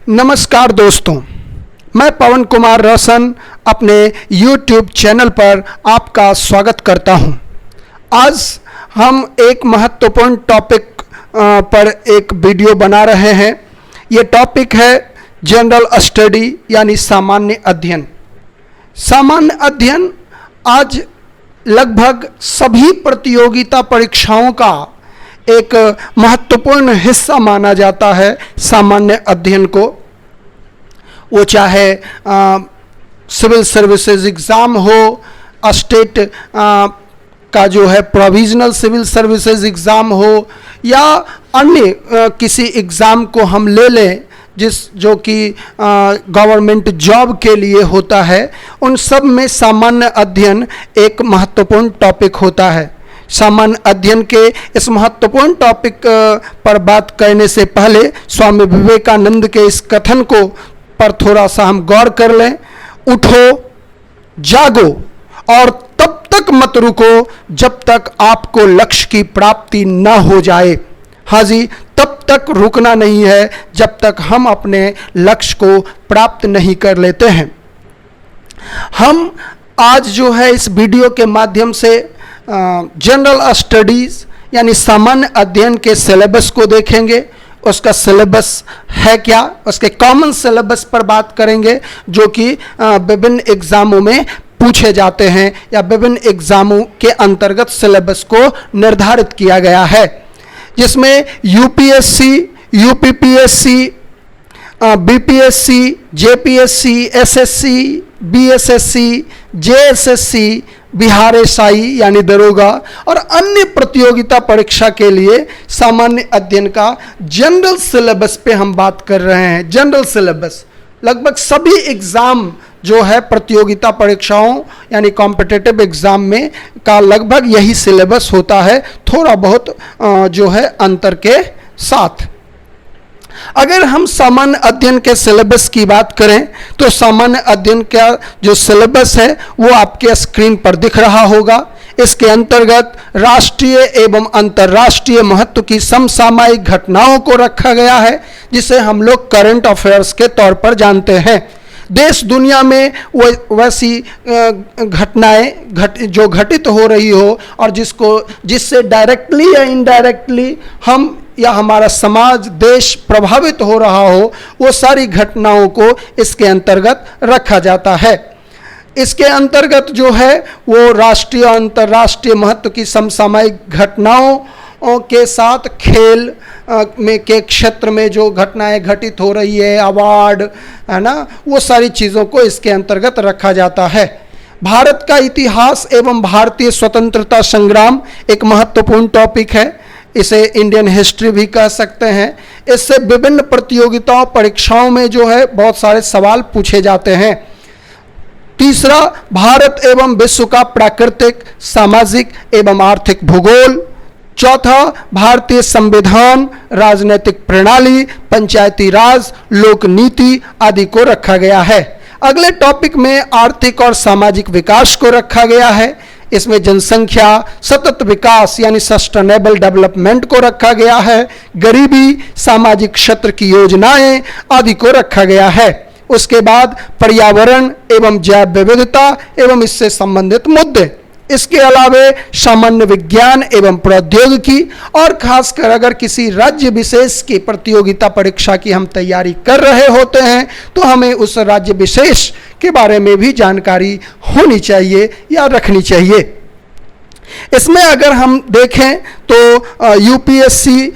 नमस्कार दोस्तों, मैं पवन कुमार रोशन अपने YouTube चैनल पर आपका स्वागत करता हूं। आज हम एक महत्वपूर्ण टॉपिक पर एक वीडियो बना रहे हैं। ये टॉपिक है जनरल स्टडी यानी सामान्य अध्ययन। सामान्य अध्ययन आज लगभग सभी प्रतियोगिता परीक्षाओं का एक महत्वपूर्ण हिस्सा माना जाता है। सामान्य अध्ययन को वो चाहे सिविल सर्विसेज एग्ज़ाम हो, स्टेट का जो है प्रोविजनल सिविल सर्विसेज एग्ज़ाम हो, या अन्य किसी एग्ज़ाम को हम ले लें जो कि गवर्नमेंट जॉब के लिए होता है, उन सब में सामान्य अध्ययन एक महत्वपूर्ण टॉपिक होता है। सामान्य अध्ययन के इस महत्वपूर्ण टॉपिक पर बात करने से पहले स्वामी विवेकानंद के इस कथन को पर थोड़ा सा हम गौर कर लें। उठो, जागो और तब तक मत रुको जब तक आपको लक्ष्य की प्राप्ति न हो जाए। हाँ जी, तब तक रुकना नहीं है जब तक हम अपने लक्ष्य को प्राप्त नहीं कर लेते हैं। हम आज जो है इस वीडियो के माध्यम से जनरल स्टडीज़ यानी सामान्य अध्ययन के सिलेबस को देखेंगे। उसका सिलेबस है क्या, उसके कॉमन सिलेबस पर बात करेंगे जो कि विभिन्न एग्ज़ामों में पूछे जाते हैं या विभिन्न एग्ज़ामों के अंतर्गत सिलेबस को निर्धारित किया गया है, जिसमें UPSC, UPPSC, BPSC, JPSC, SSC, BSSC, JSSC, Bihar SI यानी दरोगा और अन्य प्रतियोगिता परीक्षा के लिए सामान्य अध्ययन का जनरल सिलेबस पे हम बात कर रहे हैं। जनरल सिलेबस लगभग सभी एग्ज़ाम जो है प्रतियोगिता परीक्षाओं यानी कॉम्पिटिटिव एग्ज़ाम में का लगभग यही सिलेबस होता है, थोड़ा बहुत जो है अंतर के साथ। अगर हम सामान्य अध्ययन के सिलेबस की बात करें तो सामान्य अध्ययन का जो सिलेबस है वो आपके स्क्रीन पर दिख रहा होगा। इसके अंतर्गत राष्ट्रीय एवं अंतर्राष्ट्रीय महत्व की समसामयिक घटनाओं को रखा गया है, जिसे हम लोग करंट अफेयर्स के तौर पर जानते हैं। देश दुनिया में वैसी घटनाएं जो घटित हो रही हो और जिससे डायरेक्टली या इनडायरेक्टली हम या हमारा समाज, देश प्रभावित हो रहा हो, वो सारी घटनाओं को इसके अंतर्गत रखा जाता है। इसके अंतर्गत जो है वो राष्ट्रीय और अंतर्राष्ट्रीय महत्व की समसामयिक घटनाओं के साथ खेल में के क्षेत्र में जो घटनाएं घटित हो रही है, अवार्ड है ना, वो सारी चीज़ों को इसके अंतर्गत रखा जाता है। भारत का इतिहास एवं भारतीय स्वतंत्रता संग्राम एक महत्वपूर्ण टॉपिक है। इसे इंडियन हिस्ट्री भी कह सकते हैं। इससे विभिन्न प्रतियोगिताओं परीक्षाओं में जो है बहुत सारे सवाल पूछे जाते हैं। तीसरा, भारत एवं विश्व का प्राकृतिक, सामाजिक एवं आर्थिक भूगोल। चौथा, भारतीय संविधान, राजनीतिक प्रणाली, पंचायती राज, लोक नीति आदि को रखा गया है। अगले टॉपिक में आर्थिक और सामाजिक विकास को रखा गया है। इसमें जनसंख्या, सतत विकास यानी सस्टेनेबल डेवलपमेंट को रखा गया है। गरीबी, सामाजिक क्षेत्र की योजनाएं आदि को रखा गया है। उसके बाद पर्यावरण एवं जैव विविधता एवं इससे संबंधित मुद्दे। इसके अलावे सामान्य विज्ञान एवं प्रौद्योगिकी और खासकर अगर किसी राज्य विशेष की प्रतियोगिता परीक्षा की हम तैयारी कर रहे होते हैं तो हमें उस राज्य विशेष के बारे में भी जानकारी होनी चाहिए या रखनी चाहिए। इसमें अगर हम देखें तो यूपीएससी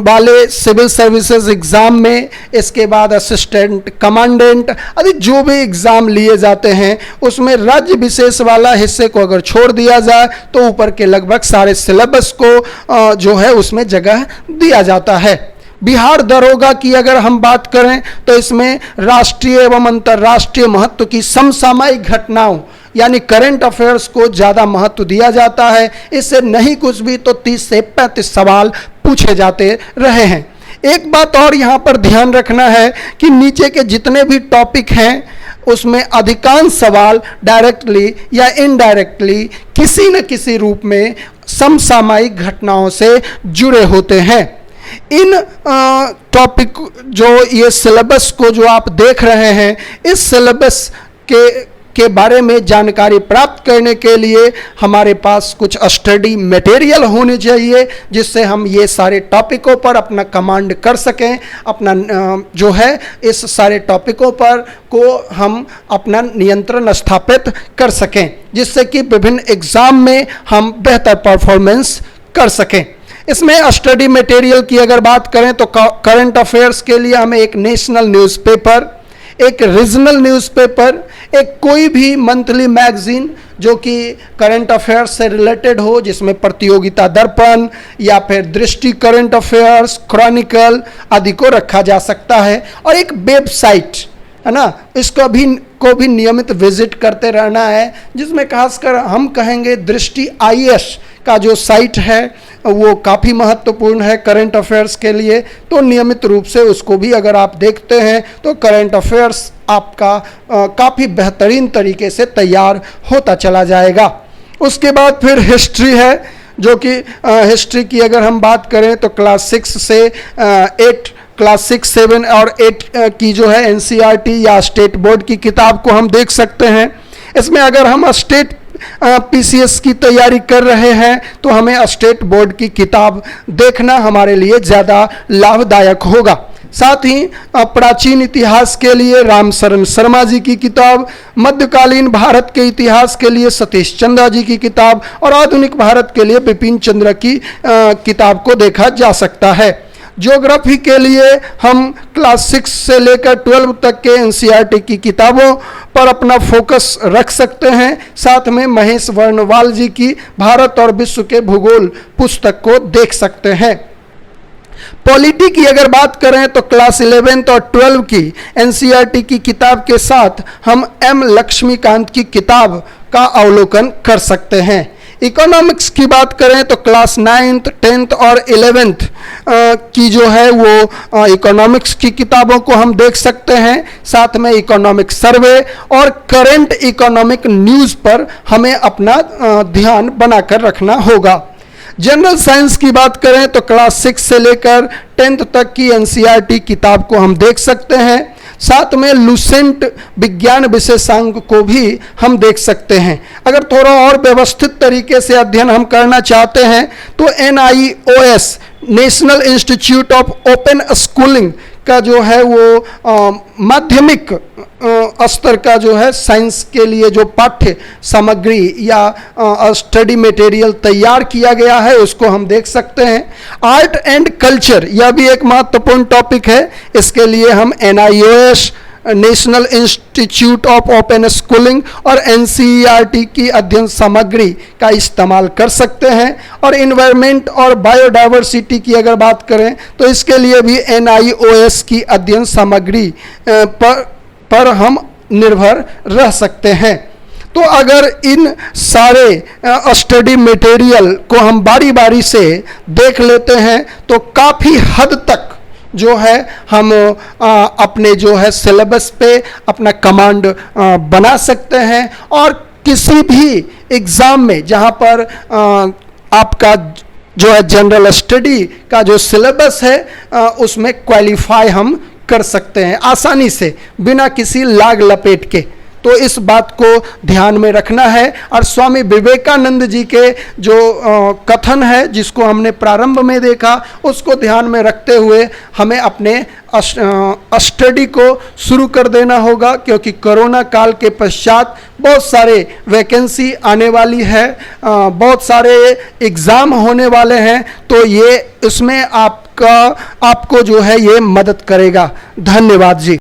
वाले सिविल सर्विसेज एग्ज़ाम में, इसके बाद असिस्टेंट कमांडेंट आदि जो भी एग्ज़ाम लिए जाते हैं उसमें राज्य विशेष वाला हिस्से को अगर छोड़ दिया जाए तो ऊपर के लगभग सारे सिलेबस को जो है उसमें जगह दिया जाता है। बिहार दरोगा की अगर हम बात करें तो इसमें राष्ट्रीय एवं अंतर्राष्ट्रीय महत्व की समसामयिक घटनाओं यानी करंट अफेयर्स को ज़्यादा महत्व दिया जाता है। इससे नहीं कुछ भी तो 30 से 35 सवाल पूछे जाते रहे हैं। एक बात और यहाँ पर ध्यान रखना है कि नीचे के जितने भी टॉपिक हैं उसमें अधिकांश सवाल डायरेक्टली या इनडायरेक्टली किसी न किसी रूप में समसामयिक घटनाओं से जुड़े होते हैं। इन टॉपिक जो ये सिलेबस को जो आप देख रहे हैं, इस सिलेबस के बारे में जानकारी प्राप्त करने के लिए हमारे पास कुछ स्टडी मटेरियल होने चाहिए, जिससे हम ये सारे टॉपिकों पर अपना कमांड कर सकें, अपना जो है इस सारे टॉपिकों पर को हम अपना नियंत्रण स्थापित कर सकें, जिससे कि विभिन्न एग्ज़ाम में हम बेहतर परफॉर्मेंस कर सकें। इसमें स्टडी मटेरियल की अगर बात करें तो करंट अफेयर्स के लिए हमें एक नेशनल न्यूज़पेपर, एक रीजनल न्यूज़पेपर, एक कोई भी मंथली मैगजीन जो कि करंट अफेयर्स से रिलेटेड हो, जिसमें प्रतियोगिता दर्पण या फिर दृष्टि करंट अफेयर्स, क्रॉनिकल आदि को रखा जा सकता है। और एक वेबसाइट है ना, इसको भी नियमित विजिट करते रहना है, जिसमें खासकर हम कहेंगे दृष्टि IAS का जो साइट है वो काफ़ी महत्वपूर्ण है करंट अफेयर्स के लिए। तो नियमित रूप से उसको भी अगर आप देखते हैं तो करंट अफेयर्स आपका काफ़ी बेहतरीन तरीके से तैयार होता चला जाएगा। उसके बाद फिर हिस्ट्री है, जो कि हिस्ट्री की अगर हम बात करें तो क्लास 6 से 8, क्लास 6, 7 और 8 की जो है NCERT या स्टेट बोर्ड की किताब को हम देख सकते हैं। इसमें अगर हम स्टेट PCS की तैयारी कर रहे हैं तो हमें स्टेट बोर्ड की किताब देखना हमारे लिए ज़्यादा लाभदायक होगा। साथ ही प्राचीन इतिहास के लिए रामशरण शर्मा जी की किताब, मध्यकालीन भारत के इतिहास के लिए सतीश चंद्र जी की किताब और आधुनिक भारत के लिए बिपिन चंद्र की किताब को देखा जा सकता है। ज्योग्राफी के लिए हम क्लास 6 से लेकर 12 तक के NCERT की किताबों पर अपना फोकस रख सकते हैं। साथ में महेश वर्णवाल जी की भारत और विश्व के भूगोल पुस्तक को देख सकते हैं। पॉलिटी की अगर बात करें तो क्लास 11 और 12 की NCERT की किताब के साथ हम M लक्ष्मीकांत की किताब का अवलोकन कर सकते हैं। इकोनॉमिक्स की बात करें तो क्लास 9th, 10th और 11th की जो है वो इकोनॉमिक्स की किताबों को हम देख सकते हैं। साथ में इकोनॉमिक सर्वे और करंट इकोनॉमिक न्यूज़ पर हमें अपना ध्यान बनाकर रखना होगा। जनरल साइंस की बात करें तो क्लास 6 से लेकर 10th तक की NCERT किताब को हम देख सकते हैं। साथ में लुसेंट विज्ञान विशेषांक को भी हम देख सकते हैं। अगर थोड़ा और व्यवस्थित तरीके से अध्ययन हम करना चाहते हैं तो NIOS national institute of open schooling का जो है वो माध्यमिक स्तर का जो है साइंस के लिए जो पाठ्य सामग्री या स्टडी मटेरियल तैयार किया गया है उसको हम देख सकते हैं। आर्ट एंड कल्चर यह भी एक महत्वपूर्ण टॉपिक है। इसके लिए हम NIOS national institute of open schooling और NCERT की अध्ययन सामग्री का इस्तेमाल कर सकते हैं। और इन्वायरमेंट और बायोडाइवर्सिटी की अगर बात करें तो इसके लिए भी NIOS की अध्ययन सामग्री पर हम निर्भर रह सकते हैं। तो अगर इन सारे स्टडी मटेरियल को हम बारी बारी से देख लेते हैं तो काफ़ी हद तक जो है हम अपने जो है सिलेबस पे अपना कमांड बना सकते हैं और किसी भी एग्ज़ाम में जहाँ पर आपका जो है जनरल स्टडी का जो सिलेबस है उसमें क्वालिफाई हम कर सकते हैं आसानी से बिना किसी लाग लपेट के। तो इस बात को ध्यान में रखना है। और स्वामी विवेकानंद जी के जो कथन है जिसको हमने प्रारंभ में देखा उसको ध्यान में रखते हुए हमें अपने स्टडी को शुरू कर देना होगा, क्योंकि कोरोना काल के पश्चात बहुत सारे वैकेंसी आने वाली है, बहुत सारे एग्ज़ाम होने वाले हैं। तो ये इसमें आपको जो है ये मदद करेगा। धन्यवाद जी।